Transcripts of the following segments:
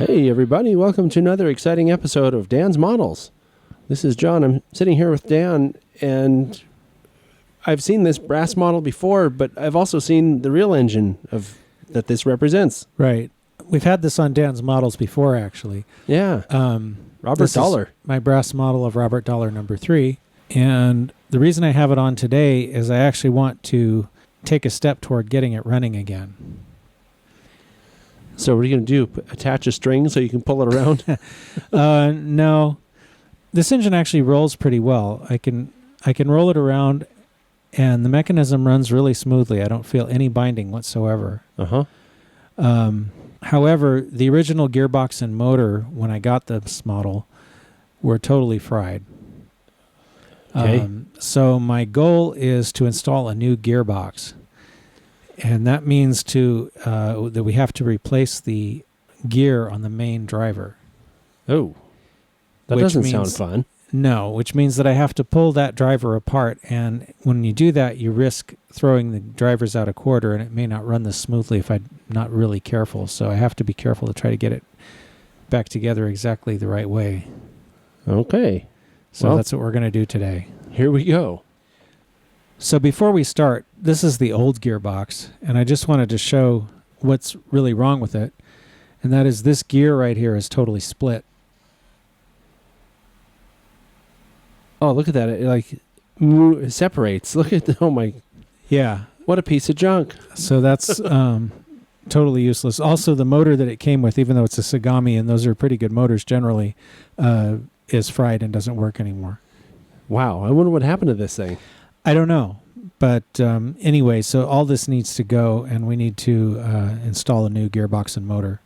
Hey everybody, welcome to another exciting episode of Dan's Models. This is John. I'm sitting here with Dan, and I've seen this brass model before, but I've also seen the real engine that this represents. Right. We've had this on Dan's Models before, actually. Yeah. Robert Dollar. My brass model of Robert Dollar number 3. And the reason I have it on today is I actually want to take a step toward getting it running again. So what are you going to do? Attach a string so you can pull it around? No. This engine actually rolls pretty well. I can roll it around, and the mechanism runs really smoothly. I don't feel any binding whatsoever. Uh-huh. However, the original gearbox and motor, when I got this model, were totally fried. Okay. So my goal is to install a new gearbox. And that means that we have to replace the gear on the main driver. Oh, that doesn't sound fun. No, which means that I have to pull that driver apart. And when you do that, you risk throwing the drivers out a quarter, and it may not run this smoothly if I'm not really careful. So I have to be careful to try to get it back together exactly the right way. Okay. So that's what we're going to do today. Here we go. So before we start, this is the old gearbox, and I just wanted to show what's really wrong with it, and that is this gear right here is totally split. Oh, look at that. It separates. Look at oh my. Yeah. What a piece of junk. So that's totally useless. Also, the motor that it came with, even though it's a Sagami, and those are pretty good motors generally, is fried and doesn't work anymore. Wow. I wonder what happened to this thing. I don't know. But anyway, so all this needs to go, and we need to install a new gearbox and motor.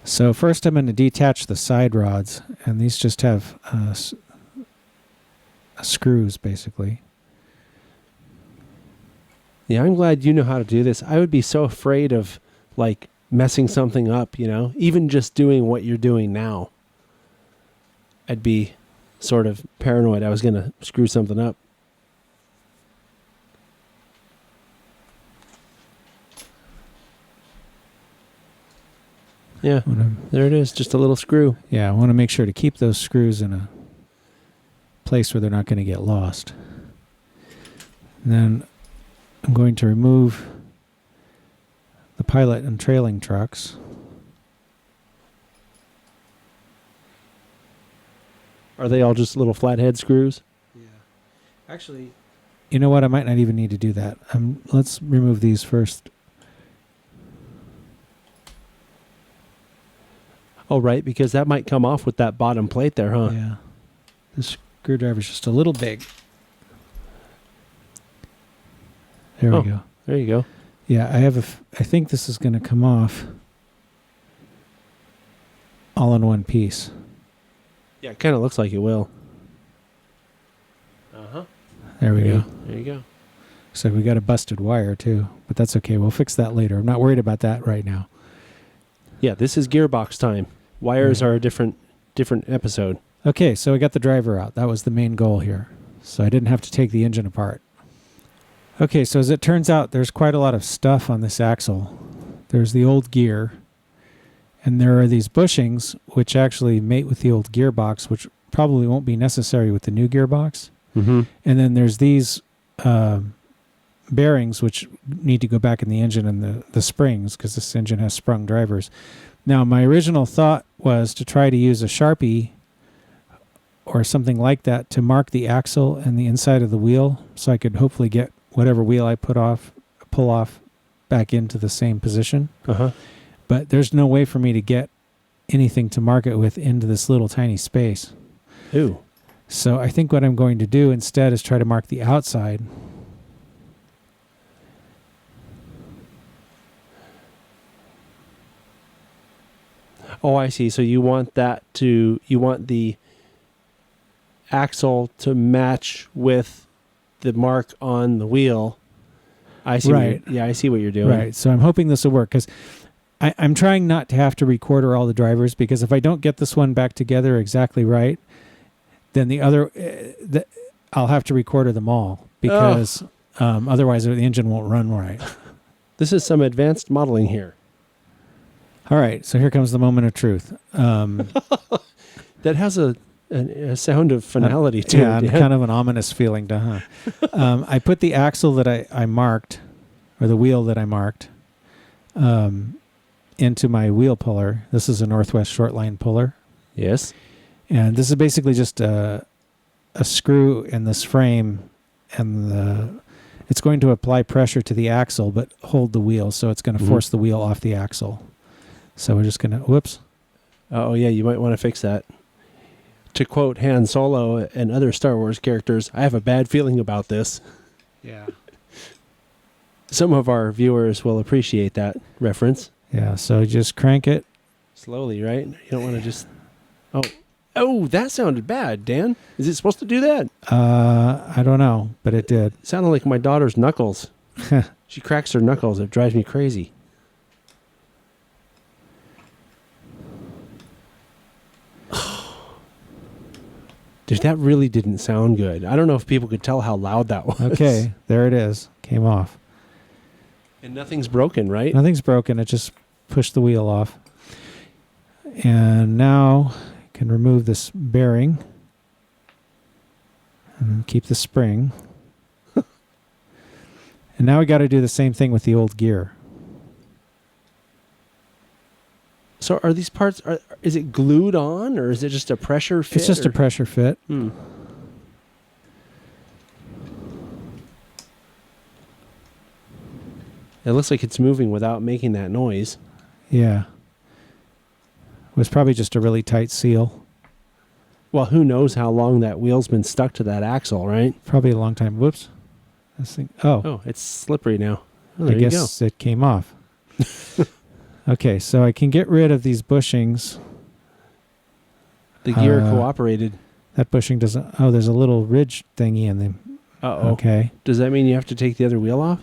So first I'm going to detach the side rods, and these just have screws, basically. Yeah, I'm glad you know how to do this. I would be so afraid of, messing something up, even just doing what you're doing now. I'd be sort of paranoid I was going to screw something up. Yeah, there it is, just a little screw. Yeah, I want to make sure to keep those screws in a place where they're not going to get lost. And then I'm going to remove the pilot and trailing trucks. Are they all just little flathead screws? Yeah. Actually, you know what? I might not even need to do that. Let's remove these first. Oh, right, because that might come off with that bottom plate there, huh? Yeah. This screwdriver's just a little big. There we go. There you go. Yeah, I think this is going to come off all in one piece. Yeah, it kind of looks like it will. Uh-huh. There we go. There you go. So we got a busted wire too, but that's okay. We'll fix that later. I'm not worried about that right now. Yeah, this is gearbox time. Wires are a different episode. Okay, so I got the driver out. That was the main goal here. So I didn't have to take the engine apart. Okay, so as it turns out, there's quite a lot of stuff on this axle. There's the old gear, and there are these bushings which actually mate with the old gearbox, which probably won't be necessary with the new gearbox. Mm-hmm. And then there's these bearings which need to go back in the engine, and the springs, because this engine has sprung drivers. Now, my original thought was to try to use a Sharpie or something like that to mark the axle and the inside of the wheel, so I could hopefully get whatever wheel I pull off back into the same position. Uh-huh. But there's no way for me to get anything to mark it with into this little tiny space. Ooh. So I think what I'm going to do instead is try to mark the outside. Oh, I see. So you want the axle to match with the mark on the wheel. I see. Right. I see what you're doing. Right. So I'm hoping this will work, because I'm trying not to have to recorder all the drivers, because if I don't get this one back together exactly right, then the other, I'll have to recorder them all, because otherwise the engine won't run right. This is some advanced modeling here. All right, so here comes the moment of truth. That has a sound of finality to yeah, it. and kind of an ominous feeling, I put the axle that I marked, or the wheel that I marked, into my wheel puller. This is a Northwest Shortline puller. Yes. And this is basically just a screw in this frame, and it's going to apply pressure to the axle, but hold the wheel, so it's going to force the wheel off the axle. So we're just going to, whoops. Oh, yeah, you might want to fix that. To quote Han Solo and other Star Wars characters, I have a bad feeling about this. Yeah. Some of our viewers will appreciate that reference. Yeah, so just crank it. Slowly, right? You don't want to just... Oh, that sounded bad, Dan. Is it supposed to do that? I don't know, but it did. It sounded like my daughter's knuckles. She cracks her knuckles. It drives me crazy. Dude, that really didn't sound good. I don't know if people could tell how loud that was. Okay, there it is. Came off. And nothing's broken, right? Nothing's broken. It just pushed the wheel off. And now I can remove this bearing and keep the spring. And now we got to do the same thing with the old gear. So are these parts, is it glued on or is it just a pressure fit? It's just a pressure fit. It looks like it's moving without making that noise. Yeah. It was probably just a really tight seal. Well, who knows how long that wheel's been stuck to that axle, right? Probably a long time. Whoops. This thing. Oh, it's slippery now. Oh, I there you guess it came off. Okay, so I can get rid of these bushings. The gear cooperated. That bushing doesn't... Oh, there's a little ridge thingy in them. Uh-oh. Okay. Does that mean you have to take the other wheel off?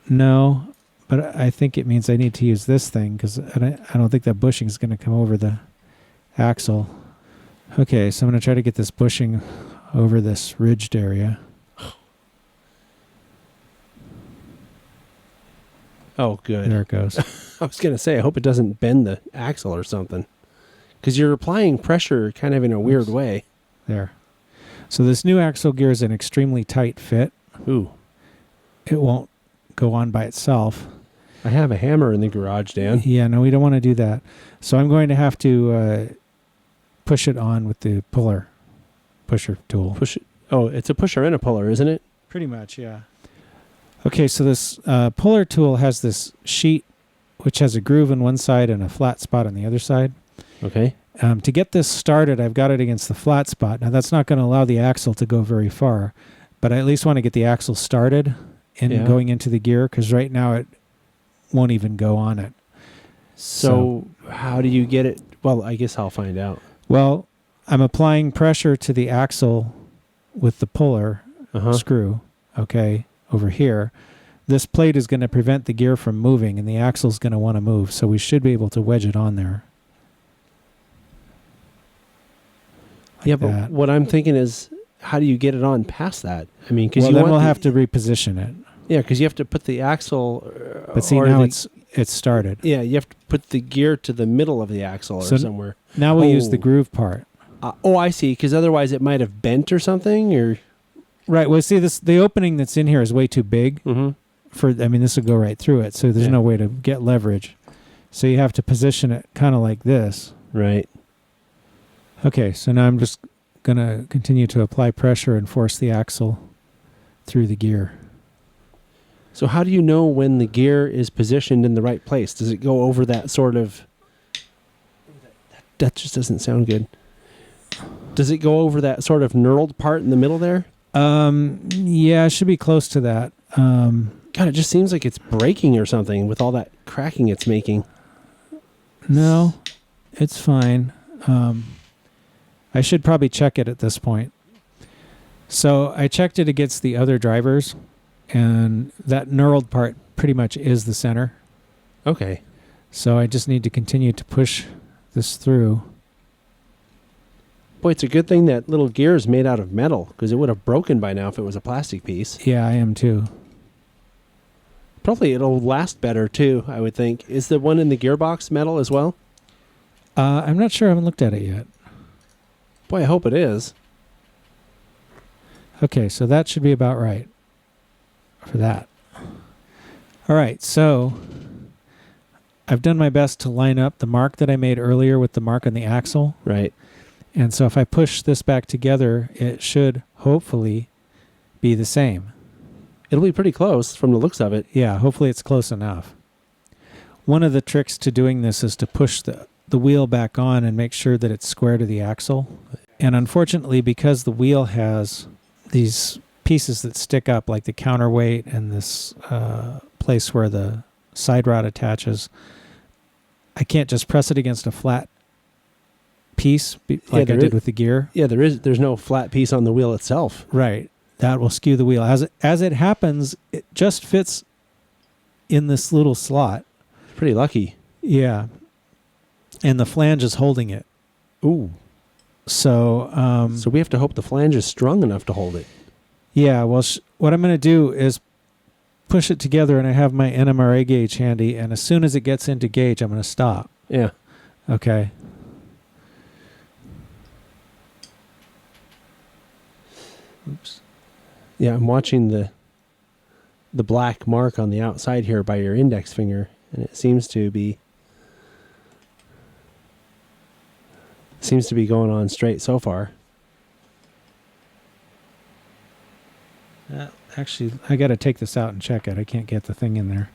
No, but I think it means I need to use this thing because I don't think that bushing is going to come over the axle. Okay, so I'm going to try to get this bushing over this ridged area. Oh, good. There it goes. I was going to say, I hope it doesn't bend the axle or something. Because you're applying pressure kind of in a weird way. There. So this new axle gear is an extremely tight fit. Ooh. It won't go on by itself. I have a hammer in the garage, Dan. Yeah, no, we don't want to do that. So I'm going to have to push it on with the pusher tool. Push it. Oh, it's a pusher and a puller, isn't it? Pretty much, yeah. Okay, so this puller tool has this sheet which has a groove on one side and a flat spot on the other side. Okay. To get this started, I've got it against the flat spot. Now, that's not going to allow the axle to go very far, but I at least want to get the axle started and going into the gear, because right now it won't even go on it. So how do you get it? Well, I guess I'll find out. Well, I'm applying pressure to the axle with the puller screw, okay, over here. This plate is going to prevent the gear from moving, and the axle's going to want to move, so we should be able to wedge it on there. Like but that. What I'm thinking is, how do you get it on past that? I mean, because then we'll have to reposition it. Yeah, because you have to put the axle. But see, now it's started. Yeah, you have to put the gear to the middle of the axle or somewhere. Now we'll use the groove part. I see. Because otherwise, it might have bent or something, or right. Well, see, the opening that's in here is way too big. This will go right through it, so there's no way to get leverage. So you have to position it kind of like this. Right. Okay, so now I'm just going to continue to apply pressure and force the axle through the gear. So how do you know when the gear is positioned in the right place? Does it go over that sort of... That just doesn't sound good. Does it go over that sort of knurled part in the middle there? Yeah, it should be close to that. God, it just seems like it's breaking or something with all that cracking it's making. No, it's fine. I should probably check it at this point. So I checked it against the other drivers, and that knurled part pretty much is the center. Okay. So I just need to continue to push this through. Boy, it's a good thing that little gear is made out of metal, because it would have broken by now if it was a plastic piece. Yeah, I am too. Probably it'll last better too, I would think. Is the one in the gearbox metal as well? I'm not sure. I haven't looked at it yet. Boy, I hope it is. Okay, so that should be about right for that. All right, so I've done my best to line up the mark that I made earlier with the mark on the axle. Right. And so if I push this back together, it should hopefully be the same. It'll be pretty close from the looks of it. Yeah, hopefully it's close enough. One of the tricks to doing this is to push the wheel back on and make sure that it's square to the axle. And unfortunately, because the wheel has these pieces that stick up, like the counterweight and this place where the side rod attaches, I can't just press it against a flat piece like I did with the gear. Yeah, there's no flat piece on the wheel itself. Right. That will skew the wheel. As it happens, it just fits in this little slot. Pretty lucky. Yeah. And the flange is holding it. Ooh. So so we have to hope the flange is strong enough to hold it. Yeah, well, what I'm going to do is push it together, and I have my NMRA gauge handy, and as soon as it gets into gauge, I'm going to stop. Yeah. Okay. Oops. Yeah, I'm watching the black mark on the outside here by your index finger, and it seems to be going on straight so far. Actually, I got to take this out and check it. I can't get the thing in there.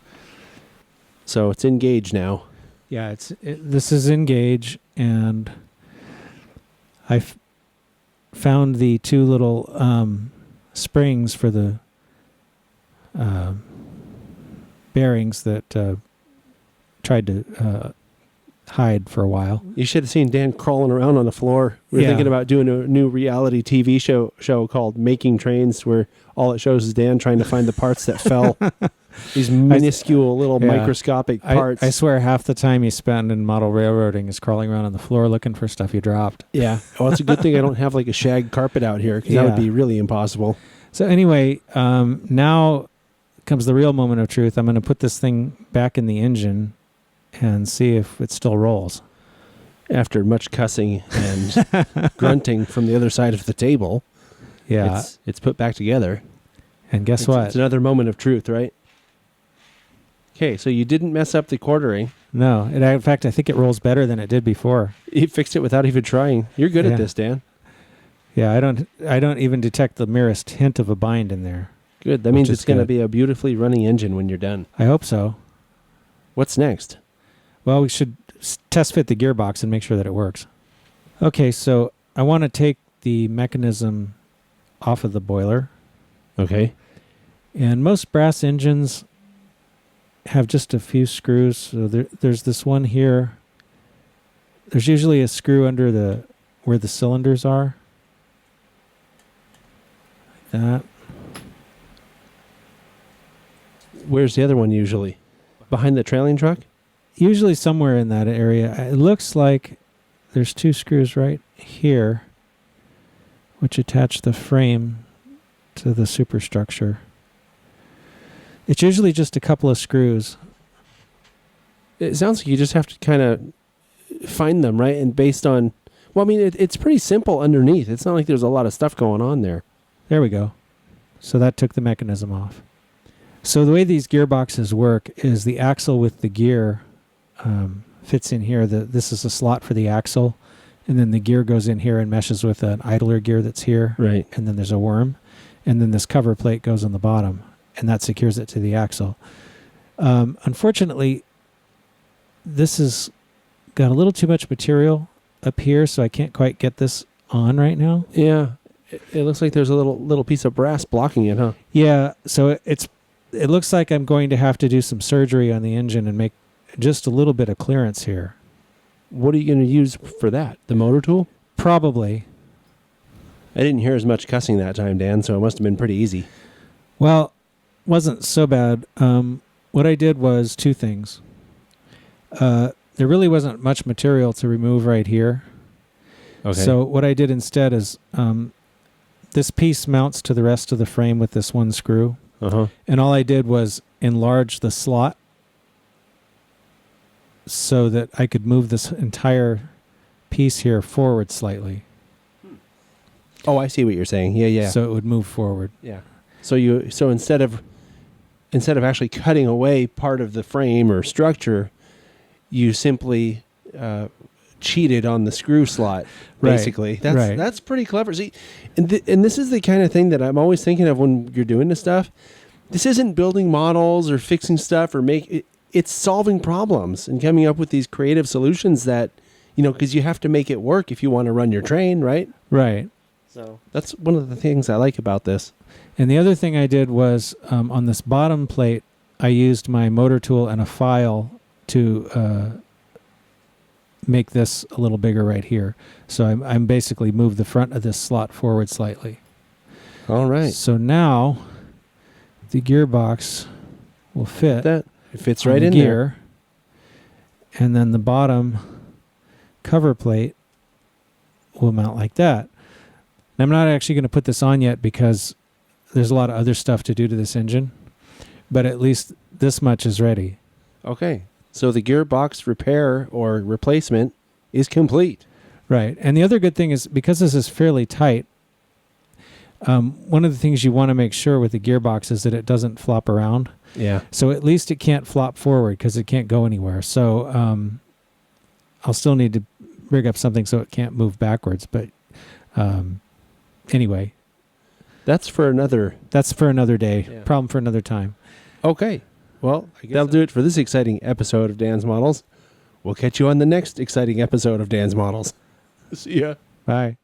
So it's in gauge now. Yeah, this is in gauge, and I found the two little springs for the bearings that tried to hide for a while. You should have seen Dan crawling around on the floor. We were thinking about doing a new reality TV show called Making Trains, where all it shows is Dan trying to find the parts that fell. These minuscule little microscopic parts. I swear half the time you spend in model railroading is crawling around on the floor looking for stuff you dropped. Yeah. Well, it's a good thing I don't have like a shag carpet out here, because that would be really impossible. So anyway, now comes the real moment of truth. I'm going to put this thing back in the engine and see if it still rolls. After much cussing and grunting from the other side of the table, it's put back together. And guess what? It's another moment of truth, right? Okay, so you didn't mess up the quartering. No. In fact, I think it rolls better than it did before. You fixed it without even trying. You're good at this, Dan. Yeah, I don't even detect the merest hint of a bind in there. Good. That means it's going to be a beautifully running engine when you're done. I hope so. What's next? Well, we should test fit the gearbox and make sure that it works. Okay, so I want to take the mechanism off of the boiler. Okay. And most brass engines have just a few screws. So there's this one here. There's usually a screw under where the cylinders are. Like that. Where's the other one usually? Behind the trailing truck? Usually somewhere in that area. It looks like there's two screws right here, which attach the frame to the superstructure. It's usually just a couple of screws. It sounds like you just have to kind of find them, right? And based on, well, I mean, it's pretty simple underneath. It's not like there's a lot of stuff going on there. There we go. So that took the mechanism off. So the way these gearboxes work is the axle with the gear fits in here. This is a slot for the axle, and then the gear goes in here and meshes with an idler gear that's here. Right. And then there's a worm, and then this cover plate goes on the bottom, and that secures it to the axle. Unfortunately, this has got a little too much material up here, so I can't quite get this on right now. Yeah. It looks like there's a little piece of brass blocking it, huh? Yeah, so it looks like I'm going to have to do some surgery on the engine and make just a little bit of clearance here. What are you going to use for that? The motor tool? Probably. I didn't hear as much cussing that time, Dan, so it must have been pretty easy. Well, wasn't so bad. What I did was two things. There really wasn't much material to remove right here. Okay. So what I did instead is this piece mounts to the rest of the frame with this one screw. Uh-huh. And all I did was enlarge the slot so that I could move this entire piece here forward slightly. Oh, I see what you're saying. Yeah. So it would move forward. Yeah. So instead of actually cutting away part of the frame or structure, you simply cheated on the screw slot. Basically, that's pretty clever. See, and this is the kind of thing that I'm always thinking of when you're doing this stuff. This isn't building models or fixing stuff or it's solving problems and coming up with these creative solutions that, because you have to make it work if you want to run your train, right? Right. So that's one of the things I like about this. And the other thing I did was on this bottom plate, I used my motor tool and a file to make this a little bigger right here. So I'm basically moved the front of this slot forward slightly. All right. So now the gearbox will fit. It fits right in there. And then the bottom cover plate will mount like that. And I'm not actually going to put this on yet because there's a lot of other stuff to do to this engine, but at least this much is ready. Okay. So the gearbox repair or replacement is complete. Right. And the other good thing is because this is fairly tight, one of the things you want to make sure with the gearbox is that it doesn't flop around. Yeah. So at least it can't flop forward because it can't go anywhere. So I'll still need to rig up something so it can't move backwards. But anyway. That's for another day. Yeah. Problem for another time. Okay. Well, I guess that'll do it for this exciting episode of Dan's Models. We'll catch you on the next exciting episode of Dan's Models. See ya. Bye.